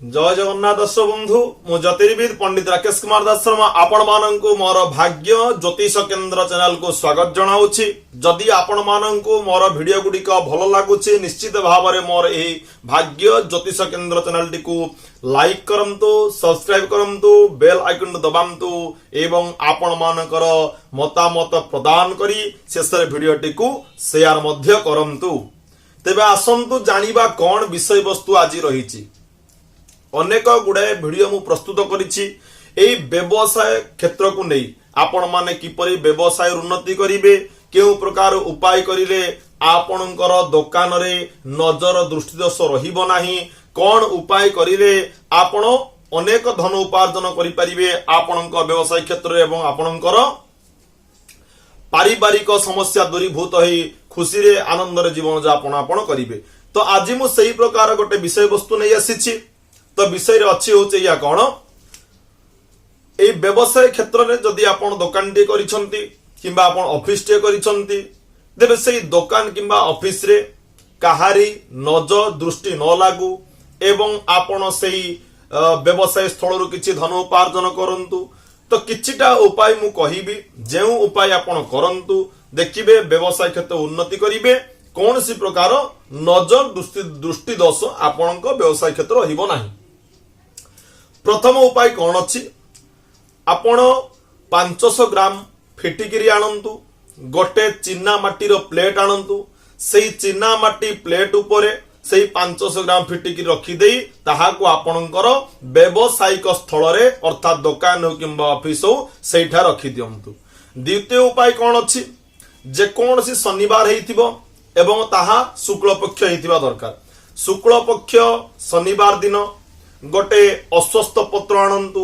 जय जगन्नाथ दर्शक बंधु मु ज्योतिर्विद पंडित राकेश कुमार दास शर्मा आपण माननकु मोर भाग्य ज्योतिष केंद्र चैनल को स्वागत जनाउछि। जदि आपण माननकु मोर वीडियो गुडिक भलो लागुछि निश्चित भाव में मोर एही भाग्य ज्योतिष केंद्र चैनल टी को लाइक करंतु, सब्सक्राइब करंतु, बेल आइकन दबांतु एवं आपण मानकर मतामत प्रदान करी शेष वीडियो टी को शेयर मध्य करंतु। तेबे आसंतु जानिबा कोन विषय वस्तु आज रहिछि। अनेक गुड़ाए वीडियो मु प्रस्तुत करिछि एई व्यवसाय क्षेत्र को नहीं आपण माने किपरि व्यवसाय उन्नति करिवे, केउ प्रकार उपाय करिले आपणकर दुकान रे नजर दृष्टि दोष रहिबो नाही, कोन उपाय करिले आपण अनेक धन उपार्जन करि परिबे आपणक व्यवसाय क्षेत्र रे एवं आपणकर पारिवारिक समस्या दूरीभूत होई खुशी रे आनंद रे जीवन यापन आपण करिवे। तो आज मु सही प्रकार गोटे विषय वस्तु नहीं आसीछि। तो विषय अच्छी हूँ या कौन व्यवसाय क्षेत्र में जदि आप दुकान टे किंबा आप ऑफिस टे तेरे से दुकान किंबा ऑफिस रे कहारी नजर दृष्टि न लागू एवं आपण से व्यवसाय स्थल किसी धन उपार्जन करंतु। तो किछिटा उपाय मु कहिबी जो उपाय आपण करंतु देखिबे व्यवसाय क्षेत्र उन्नति करिवे, कौन सी प्रकार नजर दृष्टि दोष आपण व्यवसाय क्षेत्र रहिबो नाही। प्रथम उपाय कौन अच्छी आपण 500 ग्राम फिटिकिरी आणंतु, गोटे चिना माटीर प्लेट आणंतु, सेई चिना माटी प्लेट उपरे सेई 500 ग्राम फिटिकिरी रखिदे ताहाको आपणकर व्यवसायिक स्थल रे अर्थात दुकान हो किंबा ऑफिस हो सेठा रखि दियंतु। द्वितीय उपाय कौन अच्छी जे कौन सी शनिवार हेइथिबो एवं ताहा शुक्ल पक्ष हेइथिबा दरकार। शुक्ल पक्ष शनिवार दिन गोटे अस्वस्थ पत्र आणंतु,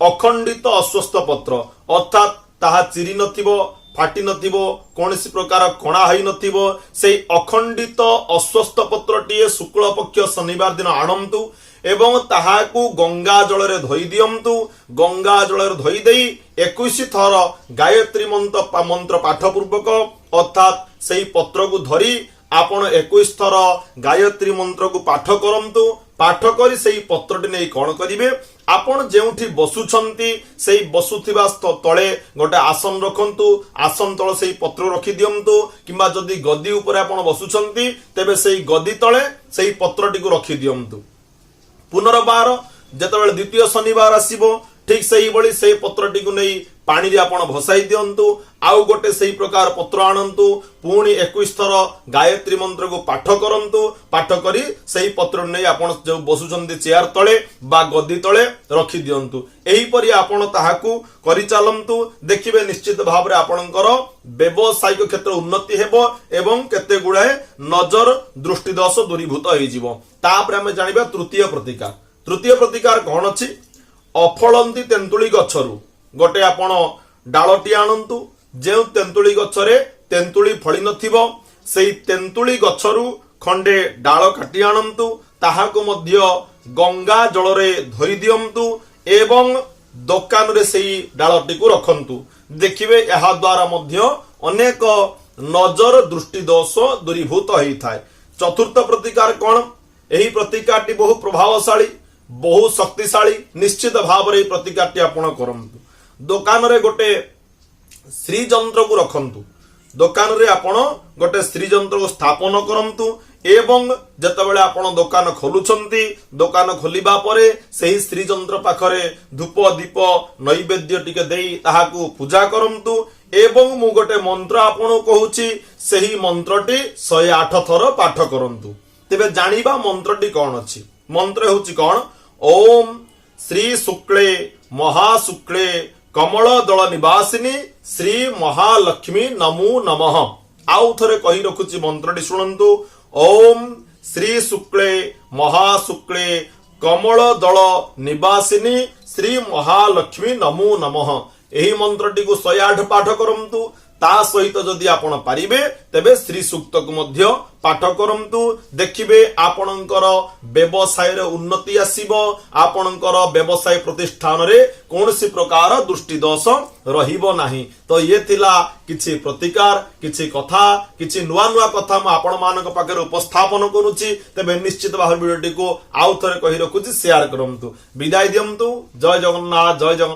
अखंडित अस्वस्थ पत्र अर्थात ताहा चिरी नथिबो, फाटी नथिबो, कोनसी प्रकार कणा होई नथिबो, सेई अखंडित अस्वस्थ पत्रटीए शुक्ल पक्ष शनिवार दिन आणंतु एवं ताहाकू गंगा जल रे धोई दियंतु। गंगा जल रे धोई देई 21 थर गायत्री मंत्र पाठ पूर्वक अर्थात सेई पत्र को धरी आपण 21 थर गायत्री मंत्र को पाठ करंतु। पाठ करी सेई पत्रटी नै कोन करिवे आपण जेउठी बसुछंती सेई बसुथिबा तळे गोटे आसन रखंतु, आसन तळे सेई पत्र रखि दियंतु किंबा जदि गदी ऊपर आपण बसुछंती तेबे सेई गदी तळे सेई पत्रटी को रखि दियंतु। पुनर्बार जेतेबेले द्वितीय शनिवार आसीबो ठीक सेही बळी सेई पत्रटी को नै पानी रे आपण भसाई दियंतु। आउ गोटे सेही प्रकार पत्र आणंतु, पुणी 21 थर गायत्री मंत्र को पाठ करंतु। पाठ करी सेही पत्र नै आपण जो बसुचंती चेयर तळे बा गदी तळे रखि दियंतु। एही परि आपण ताहाकू करि चालंतु, देखिबे निश्चित भाव रे आपणकर व्यवसायिक क्षेत्र उन्नति हेबो एवं केते गुडाए नजर दृष्टि दोष दूरीभूत होई जिवो। तापरे हम जानिबा तृतीय प्रतिकार। तृतीय प्रतिकार कोन अछि अफलंती तेंतुली गछरु गोटे आपण डालटी आणंतु। जे तेंतुली गछरे तेंतुली फळी नथिबो सेई तेंतुली गछरु खंडे डाल काटी आणंतु, ताहाको मध्य गंगा जल रे धोई दियंतु एवं दुकान रे सेई डालटी को रखंतु। देखिबे एहा द्वारा मध्य अनेक नजर दृष्टि दोष दूरीभूत होई थाए। चतुर्थ प्रतिकार कोन एही प्रतिकारटी बहु प्रभावशाली बहु शक्तिशाली निश्चित भाव रे प्रतिकारटी आपण करंतु। दुकान रे गोटे श्री जंत्र को रखंतु, दुकान रे आपण गोटे श्री जंत्र को स्थापन करंतु एवं जतबेले आपण दुकान खोलुछंती दुकान खोलिबा परे सेही श्री जंत्र पाखरे धूप दीप नैवेद्य टिके देई ताहाकू पूजा करंतु एवं मु गोटे मंत्र आपण कहूची सेही मंत्रटी 108 थर पाठ करंतु। तेबे जानिबा मंत्रटी कोन अछि। मंत्र होची कोन ओम श्री शुक्ले महाशुक्ले कमल दल निवासिनी श्री महालक्ष्मी नमो नमः। आउ थरे कहि रखुची मंत्रटी सुनंतु ओम श्री शुक्ले महाशुक्ले कमल दल निवासिनी श्री महालक्ष्मी नमो नमः। एही मंत्रटी को 108 पाठ करंतु। ता सहित जदि आपण पारिबे तेबे श्री सूक्त को मध्य पाठ करंतु देखिबे आपणकर व्यवसाय रे उन्नति आसीबो आपणकर व्यवसाय प्रतिष्ठान रे कोनसी प्रकार दृष्टि दोष रहिबो नाही। तो ये थिला किछि प्रतिकार किछि कथा किछि नुआ नुआ कथा म आपण मानक पाखरे उपस्थापन करूची। तेबे निश्चित भाव वीडियो को आउ थरे कहि रखुची शेयर करंतु। विदाय दियंतु। जय जगन्नाथ जय जगन्नाथ।